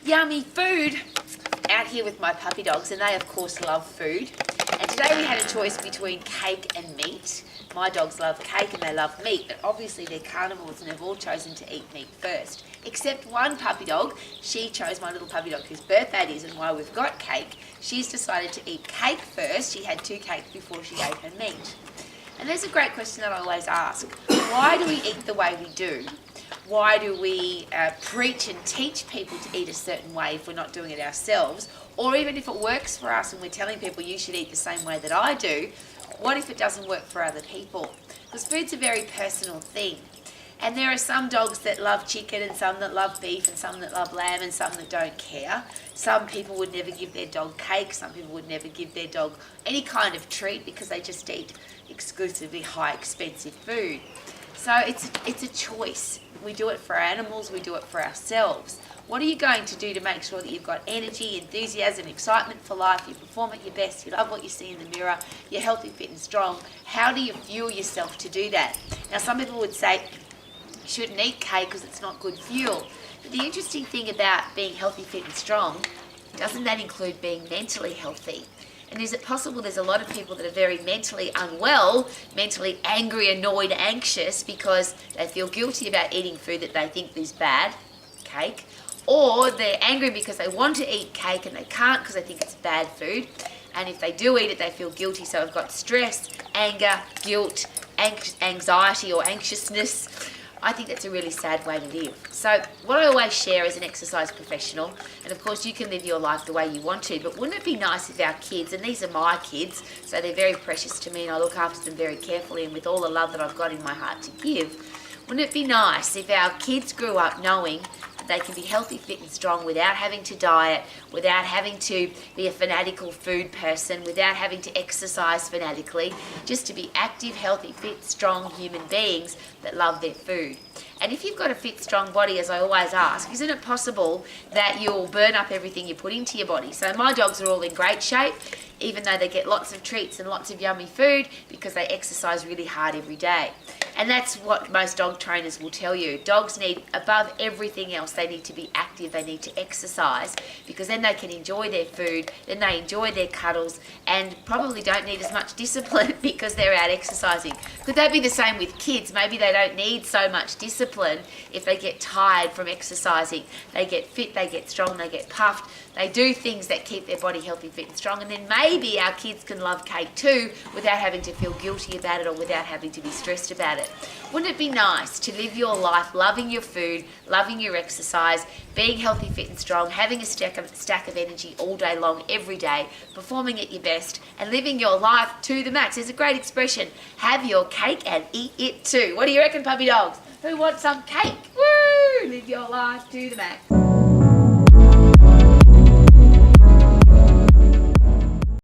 Yummy food out here with my puppy dogs, and they of course love food. And today we had a choice between cake and meat. My dogs love cake and they love meat, but obviously they're carnivores and they've all chosen to eat meat first. Except one puppy dog. She chose, my little puppy dog whose birthday it is and why we've got cake. She's decided to eat cake first. She had 2 cakes before she ate her meat. And there's a great question that I always ask. Why do we eat the way we do? Why do we preach and teach people to eat a certain way if we're not doing it ourselves? Or even if it works for us and we're telling people you should eat the same way that I do, what if it doesn't work for other people? Because food's a very personal thing. And there are some dogs that love chicken and some that love beef and some that love lamb and some that don't care. Some people would never give their dog cake. Some people would never give their dog any kind of treat because they just eat exclusively high expensive food. So it's a choice. We do it for our animals, we do it for ourselves. What are you going to do to make sure that you've got energy, enthusiasm, excitement for life, you perform at your best, you love what you see in the mirror, you're healthy, fit and strong? How do you fuel yourself to do that? Now some people would say you shouldn't eat cake because it's not good fuel. But the interesting thing about being healthy, fit and strong, doesn't that include being mentally healthy? And is it possible there's a lot of people that are very mentally unwell, mentally angry, annoyed, anxious because they feel guilty about eating food that they think is bad, cake, or they're angry because they want to eat cake and they can't because they think it's bad food. And if they do eat it, they feel guilty. So they've got stress, anger, guilt, anxiety or anxiousness. I think that's a really sad way to live. So what I always share as an exercise professional, and of course you can live your life the way you want to, but wouldn't it be nice if our kids, and these are my kids, so they're very precious to me and I look after them very carefully and with all the love that I've got in my heart to give, wouldn't it be nice if our kids grew up knowing that they can be healthy, fit and strong without having to diet, without having to be a fanatical food person, without having to exercise fanatically, just to be active, healthy, fit, strong human beings that love their food. And if you've got a fit, strong body, as I always ask, isn't it possible that you'll burn up everything you put into your body? So my dogs are all in great shape, even though they get lots of treats and lots of yummy food because they exercise really hard every day. And that's what most dog trainers will tell you. Dogs need, above everything else, they need to be active, they need to exercise because then they can enjoy their food, then they enjoy their cuddles and probably don't need as much discipline because they're out exercising. Could that be the same with kids? Maybe they don't need so much discipline if they get tired from exercising. They get fit, they get strong, they get puffed. They do things that keep their body healthy, fit and strong, and then maybe our kids can love cake too without having to feel guilty about it or without having to be stressed about it. Wouldn't it be nice to live your life loving your food, loving your exercise, being healthy, fit and strong, having a stack of energy all day long, every day, performing at your best and living your life to the max? There's a great expression, have your cake and eat it too. What do you reckon, puppy dogs? Who wants some cake? Woo! Live your life to the max.